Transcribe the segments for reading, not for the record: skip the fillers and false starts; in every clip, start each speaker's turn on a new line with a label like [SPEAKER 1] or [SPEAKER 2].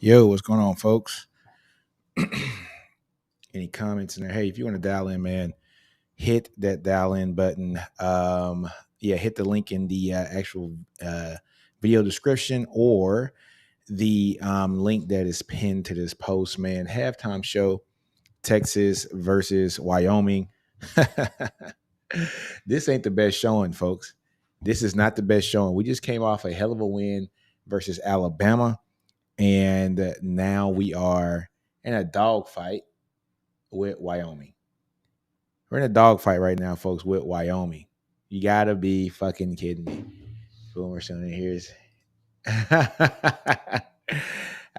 [SPEAKER 1] Yo, what's going on, folks? Any comments in there? Hey, if you want to dial in, man, hit that dial in button. Hit the link in the actual video description or the link that is pinned to this post, man. Halftime show, Texas versus Wyoming. This ain't the best showing, folks. This is not the best showing. We just came off a hell of a win versus Alabama, and now we are in a dogfight with Wyoming. We're in a dogfight right now, folks, with Wyoming. You gotta be fucking kidding me. Boomer Son here's. I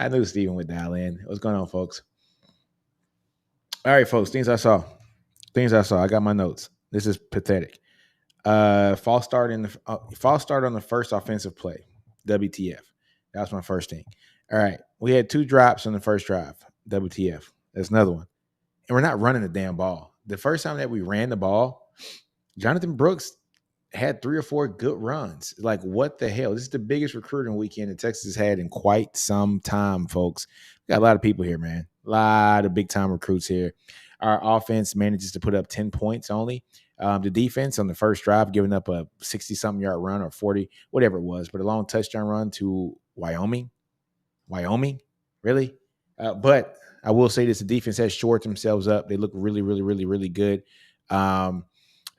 [SPEAKER 1] knew Steven would dial in. What's going on, folks? All right, folks. Things I saw. I got my notes. This is pathetic. False start on the first offensive play. WTF. That was my first thing. All right. We had 2 drops on the first drive. WTF. That's another one. And we're not running the damn ball. The first time that we ran the ball, Jonathan Brooks had 3 or 4 good runs. Like, what the hell? This is the biggest recruiting weekend that Texas has had in quite some time, folks. We got a lot of people here, man. A lot of big-time recruits here. Our offense manages to put up 10 points only. The defense on the first drive, giving up a 60-something yard run or 40, whatever it was, but a long touchdown run to Wyoming. Wyoming? Really? But I will say this, the defense has shored themselves up. They look really, really, really, really good, after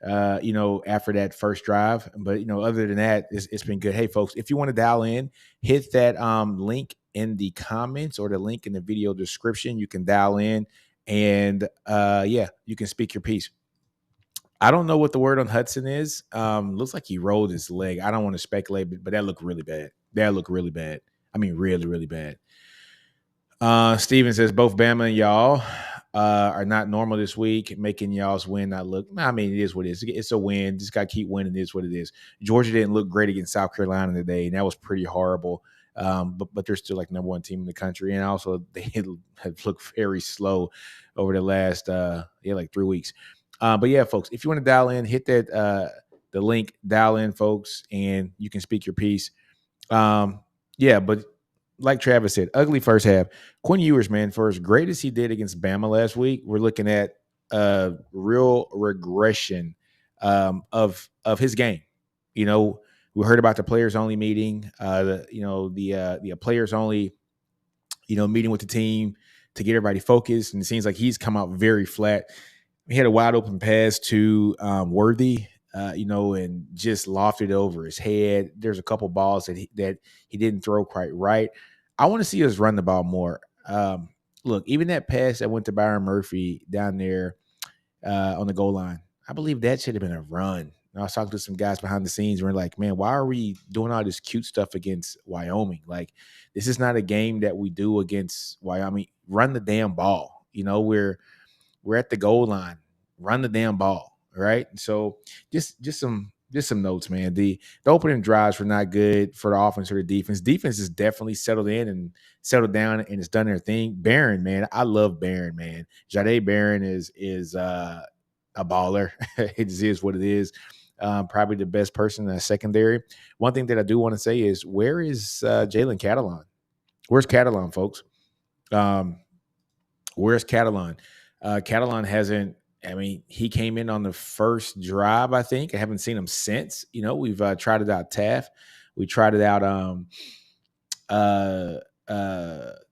[SPEAKER 1] that first drive. But, other than that, it's been good. Hey, folks, if you want to dial in, hit that link in the comments or the link in the video description. You can dial in and, you can speak your piece. I don't know what the word on Hudson is. Looks like he rolled his leg. I don't want to speculate, but that looked really bad. I mean, really, really bad. Steven says both Bama and y'all are not normal this week, making y'all's win not look. I mean, it is what it is. It's a win. Just got to keep winning. It is what it is. Georgia didn't look great against South Carolina today, and that was pretty horrible. But they're still like number 1 team in the country, and also they have looked very slow over the last 3 weeks. But yeah, folks, if you want to dial in, hit that the link, dial in, folks, and you can speak your piece. But like Travis said, ugly first half. Quinn Ewers, man, for as great as he did against Bama last week, we're looking at a real regression of his game. We heard about the players only meeting, the players only, meeting with the team to get everybody focused, and it seems like he's come out very flat. He had a wide open pass to Worthy, and just lofted over his head. There's a couple balls that he didn't throw quite right. I want to see us run the ball more. Look, even that pass that went to Byron Murphy down there on the goal line, I believe that should have been a run. I was talking to some guys behind the scenes, and we're like, man, why are we doing all this cute stuff against Wyoming? Like, this is not a game that we do against Wyoming. Run the damn ball. We're at the goal line. Run the damn ball, right? So just some notes, man. The opening drives were not good for the offense or the defense. Defense is definitely settled in and settled down, and it's done their thing. Barron, man, I love Barron, man. Jahdae Barron is a baller. It just is what it is. Probably the best person in the secondary. One thing that I do want to say is, where is Jalen Catalon? Where's Catalon, folks? Where's Catalon? Catalon hasn't. I mean, he came in on the first drive, I think. I haven't seen him since. We've tried it out Taft. We tried it out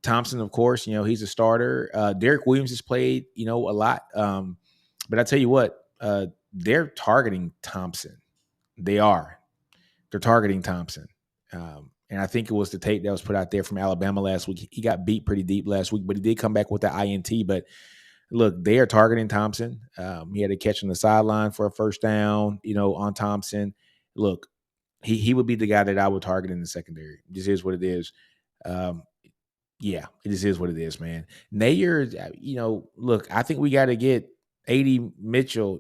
[SPEAKER 1] Thompson, of course. He's a starter. Derek Williams has played, a lot. But I tell you what, they're targeting Thompson. They're targeting Thompson. And I think it was the tape that was put out there from Alabama last week. He got beat pretty deep last week, but he did come back with the INT. But look, they are targeting Thompson. He had a catch on the sideline for a first down, on Thompson. Look, he would be the guy that I would target in the secondary. It just is what it is. It just is what it is, man. Nayer, look, I think we got to get A.D. Mitchell,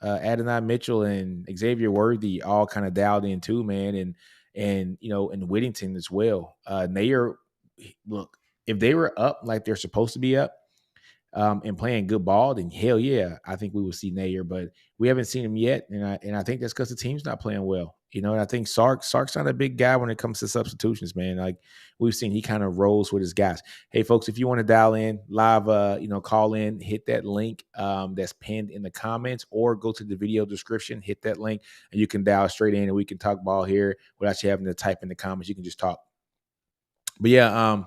[SPEAKER 1] Adonai Mitchell and Xavier Worthy all kind of dialed in too, man, and Whittington as well. Nayer, look, if they were up like they're supposed to be up, and playing good ball, then hell yeah, I think we will see Nayer. But we haven't seen him yet, and I think that's because the team's not playing well. And I think Sark's not a big guy when it comes to substitutions, man. Like we've seen, he kind of rolls with his guys. Hey, folks, if you want to dial in live, call in, hit that link that's pinned in the comments, or go to the video description, hit that link, and you can dial straight in, and we can talk ball here without you having to type in the comments. You can just talk. But yeah,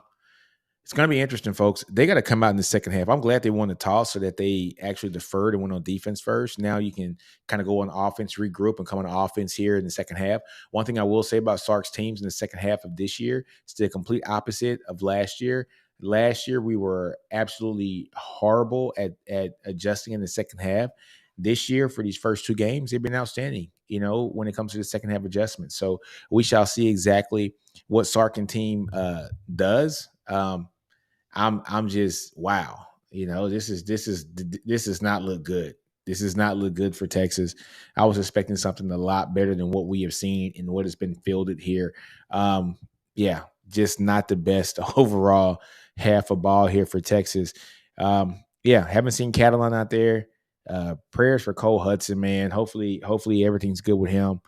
[SPEAKER 1] it's going to be interesting, folks. They got to come out in the second half. I'm glad they won the toss so that they actually deferred and went on defense first. Now you can kind of go on offense, regroup, and come on offense here in the second half. One thing I will say about Sark's teams in the second half of this year, it's the complete opposite of last year. Last year, we were absolutely horrible at adjusting in the second half. This year, for these first two games, they've been outstanding, when it comes to the second half adjustments. So we shall see exactly what Sark and team does. I'm just wow. This is not look good. This does not look good for Texas. I was expecting something a lot better than what we have seen and what has been fielded here. Yeah, just not the best overall half a ball here for Texas. Yeah, haven't seen Catalan out there. Prayers for Cole Hudson, man. Hopefully everything's good with him.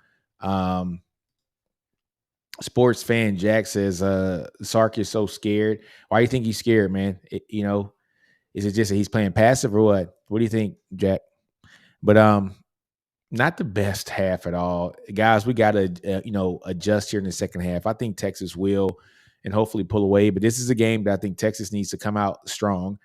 [SPEAKER 1] Sports fan Jack says Sark is so scared. Why do you think he's scared, man? Is it just that he's playing passive or what? What do you think, Jack? But not the best half at all, guys. We got to adjust here in the second half. I think Texas will, and hopefully pull away. But this is a game that I think Texas needs to come out strong,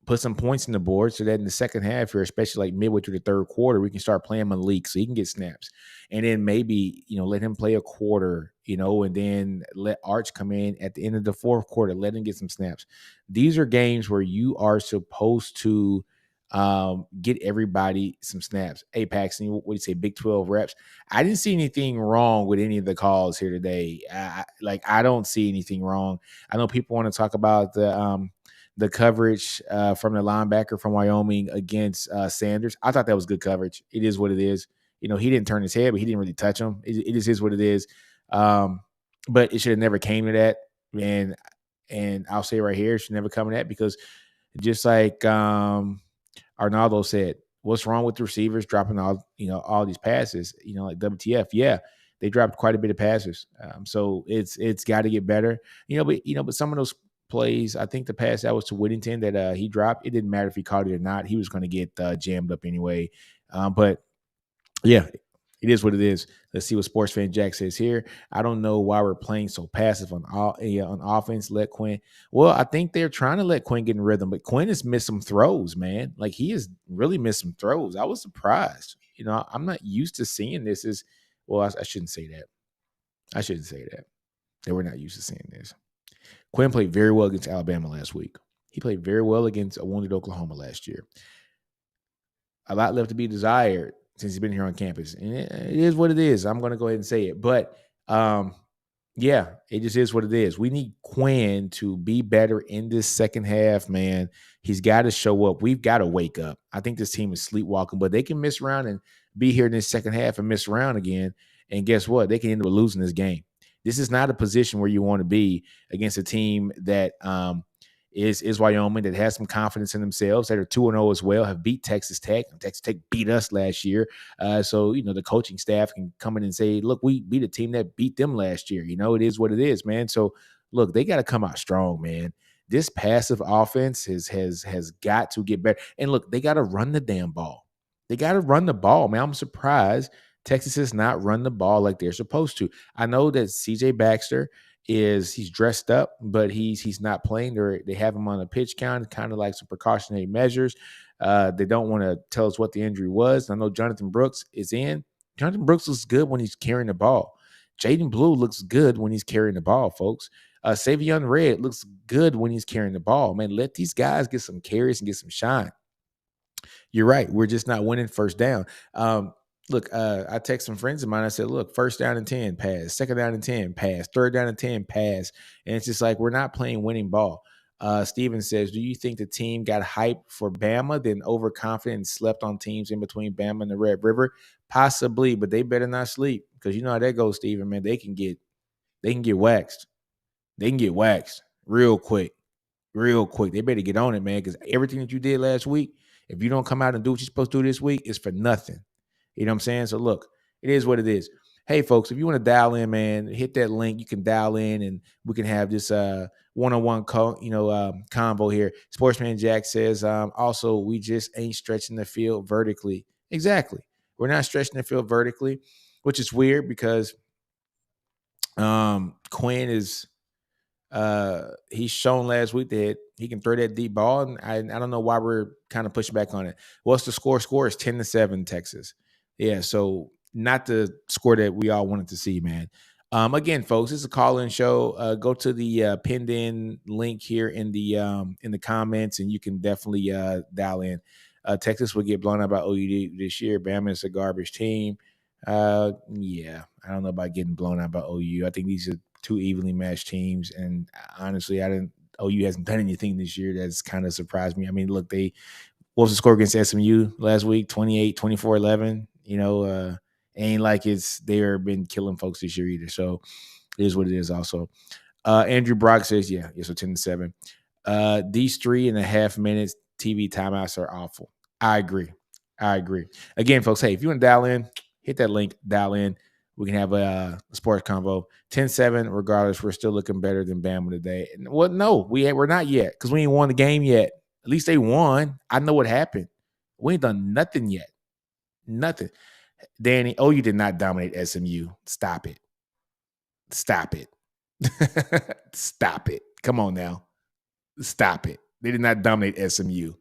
[SPEAKER 1] put some points in the board, so that in the second half here, especially like midway through the third quarter, we can start playing Malik so he can get snaps, and then maybe let him play a quarter, and then let Arch come in at the end of the fourth quarter, let him get some snaps. These are games where you are supposed to get everybody some snaps. Hey, Paxton, what do you say? Big 12 reps. I didn't see anything wrong with any of the calls here today. I don't see anything wrong. I know people want to talk about the coverage from the linebacker from Wyoming against Sanders. I thought that was good coverage. It is what it is. He didn't turn his head, but he didn't really touch him. It just is what it is. But it should have never came to that. And I'll say right here, it should never come to that, because just like Arnaldo said, what's wrong with the receivers dropping all these passes? Like WTF? Yeah, they dropped quite a bit of passes. So it's got to get better. But some of those plays, I think the pass that was to Whittington that he dropped, it didn't matter if he caught it or not. He was going to get jammed up anyway. But yeah, it is what it is. Let's see what sports fan Jack says here. I don't know why we're playing so passive on offense. Let Quinn. Well, I think they're trying to let Quinn get in rhythm, but Quinn has missed some throws, man. Like, he has really missed some throws. I was surprised. I'm not used to seeing this. I shouldn't say that. I shouldn't say that. They were not used to seeing this. Quinn played very well against Alabama last week. He played very well against a wounded Oklahoma last year. A lot left to be desired since he's been here on campus. And it is what it is. I'm going to go ahead and say it. But, yeah, it just is what it is. We need Quinn to be better in this second half, man. He's got to show up. We've got to wake up. I think this team is sleepwalking, but they can miss around and be here in this second half and miss around again. And guess what? They can end up losing this game. This is not a position where you want to be against a team that is Wyoming, that has some confidence in themselves, that are 2-0 as well, have beat Texas Tech. Texas Tech beat us last year. So the coaching staff can come in and say, look, we beat a team that beat them last year. It is what it is, man. So, look, they got to come out strong, man. This passive offense has got to get better. And, look, they got to run the damn ball. They got to run the ball, man. I'm surprised Texas has not run the ball like they're supposed to. I know that CJ Baxter he's dressed up, but he's not playing. They have him on a pitch count, kind of like some precautionary measures. They don't want to tell us what the injury was. I know Jonathan Brooks is in. Jonathan Brooks looks good when he's carrying the ball. Jaden Blue looks good when he's carrying the ball, folks. Savion Red looks good when he's carrying the ball. Man, let these guys get some carries and get some shine. You're right. We're just not winning first down. Look, I text some friends of mine. I said, look, first down and 10, pass. Second down and 10, pass. Third down and 10, pass. And it's just like we're not playing winning ball. Steven says, do you think the team got hyped for Bama, then overconfident and slept on teams in between Bama and the Red River? Possibly, but they better not sleep, because you know how that goes, Steven, man. They can get waxed. They can get waxed real quick. Real quick. They better get on it, man, because everything that you did last week, if you don't come out and do what you're supposed to do this week, is for nothing. You know what I'm saying? So, look, It is what it is. Hey, folks, if you want to dial in, man, hit that link. You can dial in, and we can have this one-on-one convo here. Sportsman Jack says, also, we just ain't stretching the field vertically. Exactly. We're not stretching the field vertically, which is weird because Quinn is he's shown last week that he can throw that deep ball, and I don't know why we're kind of pushing back on it. What's the score? Score is 10-7 Texas. Yeah, so not the score that we all wanted to see, man. Again, folks, this is a call-in show. Go to the pinned in link here in the comments, and you can definitely dial in. Texas will get blown out by OU this year. Bama is a garbage team. Yeah, I don't know about getting blown out by OU. I think these are two evenly matched teams, and honestly, OU hasn't done anything this year that's kind of surprised me. I mean, look, what was the score against SMU last week? 28, 24, 11. Ain't like they've been killing folks this year either. So it is what it is also. Andrew Brock says, yeah, so 10-7. These 3.5 minutes TV timeouts are awful. I agree. Again, folks, hey, if you want to dial in, hit that link, dial in. We can have a sports convo. 10-7, regardless, we're still looking better than Bama today. And no, we're not yet, because we ain't won the game yet. At least they won. I know what happened. We ain't done nothing yet. Nothing. Danny, you did not dominate SMU. Stop it. Stop it. Come on now. Stop it. They did not dominate SMU.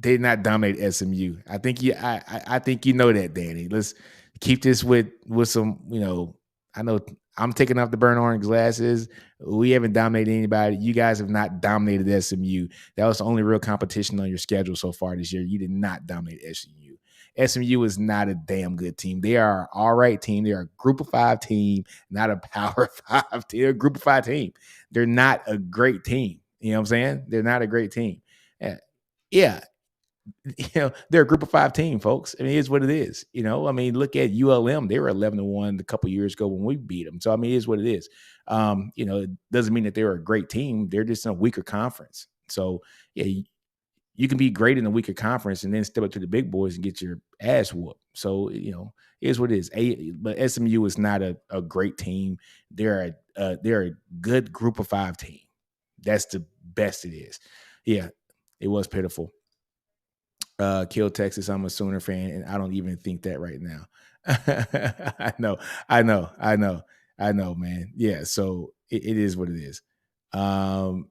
[SPEAKER 1] I think I think you know that, Danny. Let's keep this with some, I know I'm taking off the burnt orange glasses. We haven't dominated anybody. You guys have not dominated SMU. That was the only real competition on your schedule so far this year. You did not dominate SMU. SMU is not a damn good team. They are an all right team. They are a group of 5 team, not a power 5 team. They're a group of 5 team. They're not a great team. You know what I'm saying? They're not a great team. Yeah. They're a group of 5 team, folks. I mean, it is what it is. I mean, look at ULM. They were 11-1 a couple years ago when we beat them. So, I mean, it is what it is. It doesn't mean that they're a great team. They're just in a weaker conference. So, yeah, you can be great in a weaker conference and then step up to the big boys and get your ass whooped. So, it is what it is. But SMU is not a great team. They're a good group of 5 team. That's the best it is. Yeah, it was pitiful. Kill Texas. I'm a Sooner fan, and I don't even think that right now. I know, man. Yeah, so it is what it is.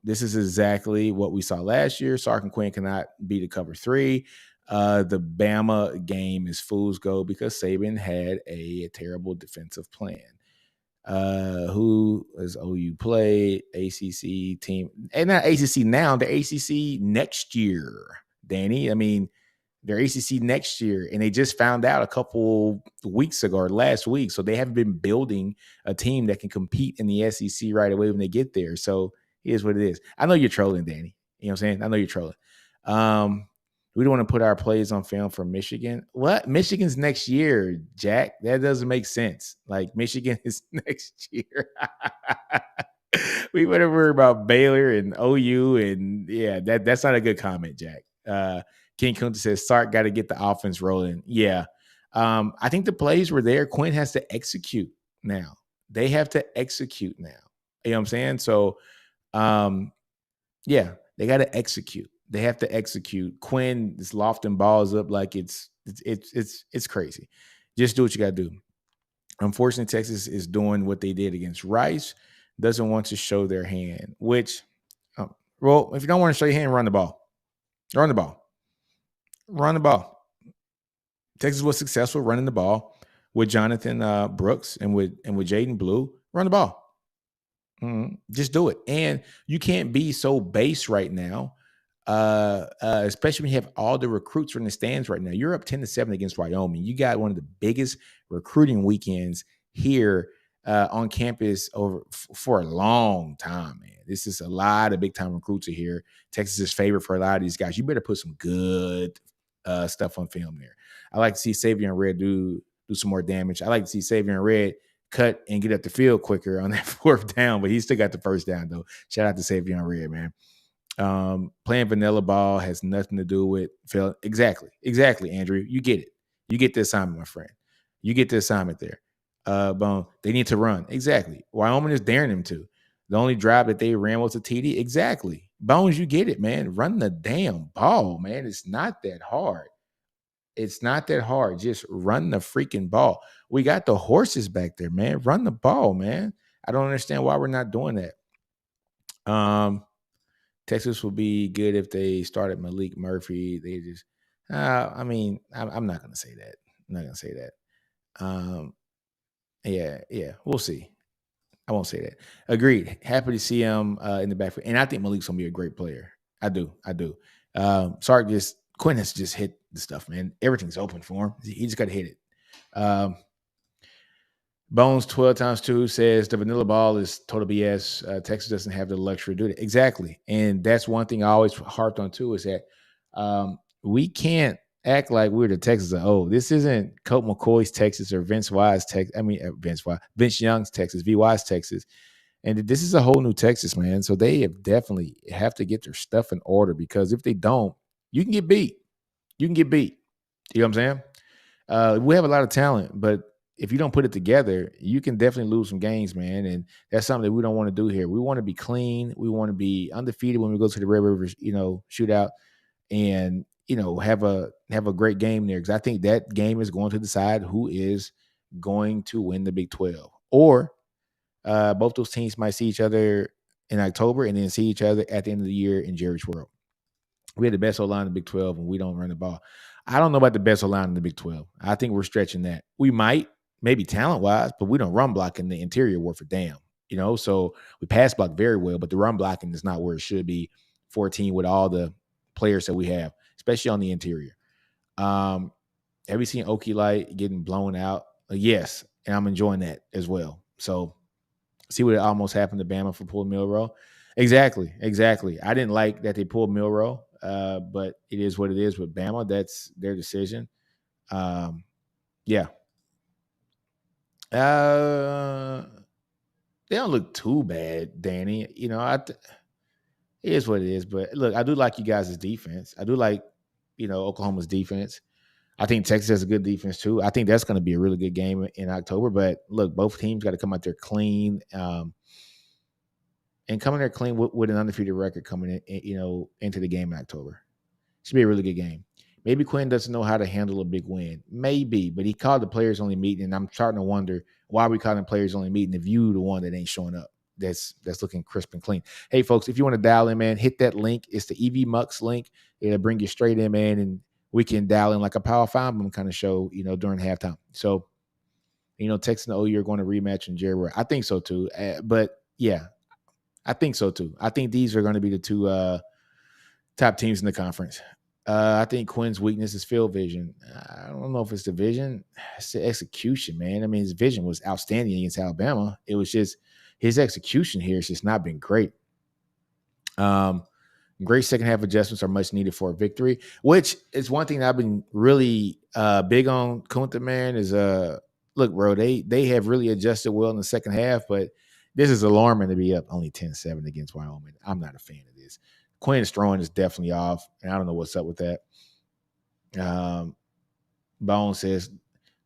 [SPEAKER 1] This is exactly what we saw last year. Sark and Quinn cannot beat a cover 3. The Bama game is fool's gold because Saban had a terrible defensive plan. Who has OU played? ACC team, and not ACC now, the ACC next year, Danny. I mean, they're ACC next year, and they just found out a couple weeks ago or last week. So they haven't been building a team that can compete in the SEC right away when they get there. So it is what it is. I know you're trolling, Danny. You know what I'm saying? I know you're trolling. We don't want to put our plays on film for Michigan. What? Michigan's next year, Jack. That doesn't make sense. Like, Michigan is next year. We better worry about Baylor and OU, and yeah, that's not a good comment, Jack. King Kunta says Sark got to get the offense rolling. Yeah. I think the plays were there. Quinn has to execute now. They have to execute now. You know what I'm saying? So, yeah, they got to execute. They have to execute. Quinn is lofting balls up like it's crazy. Just do what you got to do. Unfortunately, Texas is doing what they did against Rice. Doesn't want to show their hand, which, well, if you don't want to show your hand, run the ball. Run the ball. Texas was successful running the ball with Jonathan Brooks and with Jaden Blue. Run the ball. Just do it. And you can't be so base right now, especially when you have all the recruits from the stands right now. You're up 10-7 against Wyoming. You got one of the biggest recruiting weekends here on campus for a long time, man. This is a lot of big-time recruits are here. Texas is favored for a lot of these guys. You better put some good stuff on film there. I like to see Savion Red do some more damage. I like to see Savion Red cut and get up the field quicker on that 4th down, but he still got the 1st down, though. Shout out to Savion Red, man. Playing vanilla ball has nothing to do with Phil. Exactly, Andrew. You get it. You get the assignment, my friend. You get the assignment there. Bone, they need to run. Exactly. Wyoming is daring them to. The only drive that they ran was a TD. Exactly. Bones, you get it, man. Run the damn ball, man. It's not that hard. It's not that hard. Just run the freaking ball. We got the horses back there, man. Run the ball, man. I don't understand why we're not doing that. Texas would be good if they started Malik Murphy. They just, I mean, I'm not gonna say that. I'm not gonna say that. Yeah, we'll see. I won't say that. Agreed. Happy to see him in the backfield, and I think Malik's gonna be a great player. I do. Sark just Quinn has just hit the stuff, man. Everything's open for him. He just got to hit it. Bones 12 times 2 says the vanilla ball is total BS. Texas doesn't have the luxury to do it. Exactly. And that's one thing I always harped on too, is that we can't act like we're the Texas. Oh, this isn't Colt McCoy's Texas or Vince Young's Texas, VY's Texas. And this is a whole new Texas, man. So they definitely have to get their stuff in order, because if they don't, you can get beat. You can get beat. You know what I'm saying? We have a lot of talent, but if you don't put it together, you can definitely lose some games, man. And that's something that we don't want to do here. We want to be clean. We want to be undefeated when we go to the Red River, shootout, and have a great game there, because I think that game is going to decide who is going to win the Big 12. Or both those teams might see each other in October and then see each other at the end of the year in Jerry's World. We had the best O-line in the Big 12, and we don't run the ball. I don't know about the best O-line in the Big 12. I think we're stretching that. We might, maybe talent-wise, but we don't run block in the interior worth a damn. So we pass block very well, but the run blocking is not where it should be for a team with all the players that we have, especially on the interior. Have you seen Okie Light getting blown out? Yes, and I'm enjoying that as well. So see what almost happened to Bama for pulling Milroe. Exactly. I didn't like that they pulled Milroe, but it is what it is with Bama. That's their decision. Yeah. They don't look too bad, Danny. It is what it is. But look, I do like you guys' defense. I do like, Oklahoma's defense. I think Texas has a good defense too. I think that's going to be a really good game in October. But look, both teams got to come out there clean, and coming there clean with an undefeated record coming in, into the game in October. Should be a really good game. Maybe Quinn doesn't know how to handle a big win. Maybe, but he called the players only meeting, and I'm starting to wonder why we calling players only meeting if you the one that ain't showing up. That's looking crisp and clean. Hey, folks, if you want to dial in, man, hit that link. It's the EV Mux link. It'll bring you straight in, man, and we can dial in like a Power 5 kind of show, during halftime. So, Texas and OU are going to rematch in January. I think so too. But yeah, I think so too. I think these are going to be the two top teams in the conference. I think Quinn's weakness is field vision. I don't know if it's the vision. It's the execution, man. I mean, his vision was outstanding against Alabama. It was just his execution here has just not been great. Great second half adjustments are much needed for a victory, which is one thing that I've been really big on. Kunta, man, is look, bro, they have really adjusted well in the second half, but this is alarming to be up only 10-7 against Wyoming. I'm not a fan of this. Quinn's throwing is definitely off, and I don't know what's up with that. Bone says,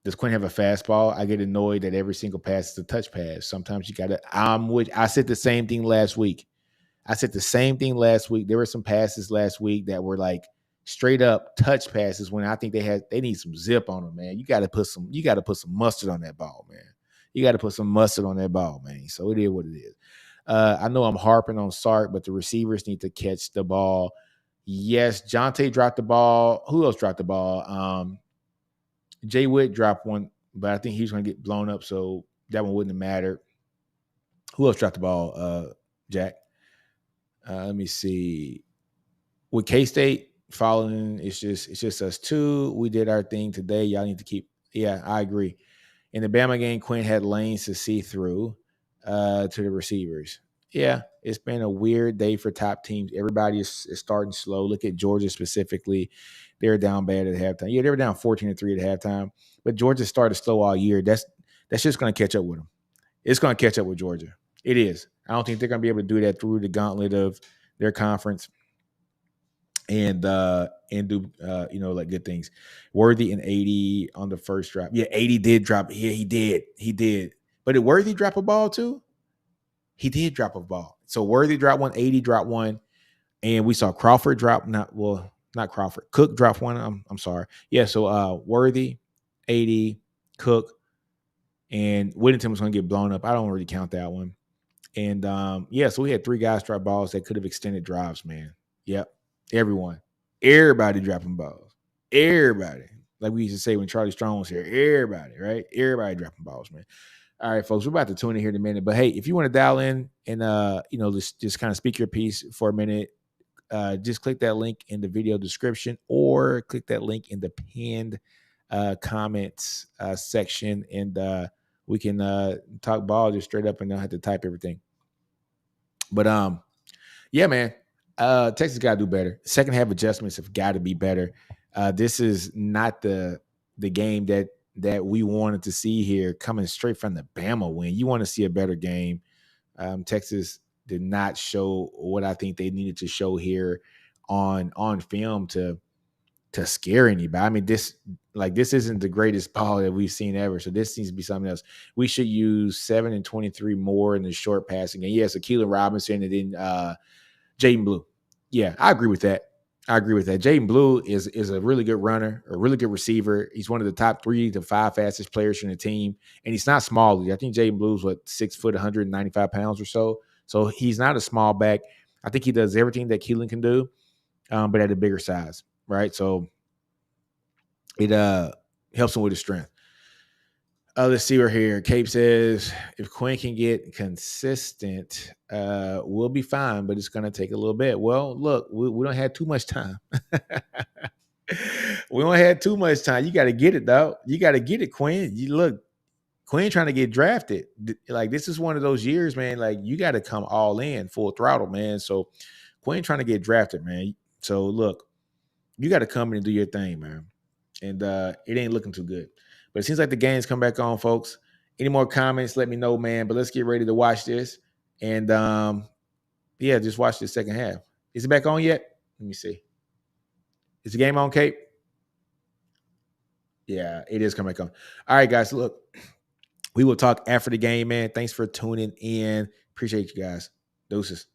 [SPEAKER 1] does Quinn have a fastball? I get annoyed that every single pass is a touch pass. Sometimes you got to – I said the same thing last week. There were some passes last week that were like straight up touch passes when I think they need some zip on them, man. You got to put some mustard on that ball, man. So it is what it is. I know I'm harping on Sark, but the receivers need to catch the ball. Yes, Jonte dropped the ball. Who else dropped the ball? Jay Witt dropped one, but I think he's going to get blown up, so that one wouldn't have mattered. Who else dropped the ball, Jack? Let me see. With K-State following, it's just us two. We did our thing today. Y'all need to keep. Yeah, I agree. In the Bama game, Quinn had lanes to see through to the receivers. Yeah, it's been a weird day for top teams. Everybody is starting slow. Look at Georgia specifically. They're down bad at halftime. Yeah, they were down 14-3 at halftime. But Georgia started slow all year. That's just going to catch up with them. It's going to catch up with Georgia. It is. I don't think they're going to be able to do that through the gauntlet of their conference. and do like good things. Worthy and 80 on the first drop. Yeah, 80 did drop. Yeah, he did. He did. But did Worthy drop a ball too? He did drop a ball. So Worthy dropped one, 80 dropped one, and we saw Crawford drop not Crawford. Cook dropped one. I'm sorry. Yeah, so Worthy, 80, Cook, and Whittington was gonna get blown up. I don't really count that one. And yeah, so we had 3 guys drop balls that could have extended drives, man. Yep. Everyone. Everybody dropping balls. Everybody. Like we used to say when Charlie Strong was here. Everybody, right? Everybody dropping balls, man. All right, folks, we're about to tune in here in a minute. But hey, if you want to dial in and just kind of speak your piece for a minute, just click that link in the video description or click that link in the pinned comments section, and we can talk ball just straight up and don't have to type everything. But yeah, man, Texas got to do better. Second half adjustments have got to be better. This is not the game that we wanted to see here, coming straight from the Bama win. You want to see a better game. Texas did not show what I think they needed to show here on film to scare anybody. I mean, this isn't the greatest ball that we've seen ever. So this needs to be something else. We should use 7 and 23 more in the short passing game. Yes, Keelan Robinson and then Jaden Blue. Yeah, I agree with that. Jaden Blue is a really good runner, a really good receiver. He's one of the top 3 to 5 fastest players in the team, and he's not small. I think Jaden Blue's 6 foot, 195 pounds or so. So he's not a small back. I think he does everything that Keelan can do, but at a bigger size, right? So it helps him with his strength. Let's see right here. Cape says if Quinn can get consistent, we'll be fine, but it's going to take a little bit. Well, look, we don't have too much time. We don't have too much time. You got to get it, though. You got to get it, Quinn. You look, Quinn trying to get drafted. Like, this is one of those years, man. Like, you got to come all in, full throttle, man. So Quinn trying to get drafted, man. So look, you got to come in and do your thing, man. And it ain't looking too good. But it seems like the game's come back on, folks. Any more comments, let me know, man. But let's get ready to watch this. And, yeah, just watch the second half. Is it back on yet? Let me see. Is the game on, Cape? Yeah, it is coming back on. All right, guys, look. We will talk after the game, man. Thanks for tuning in. Appreciate you guys. Deuces.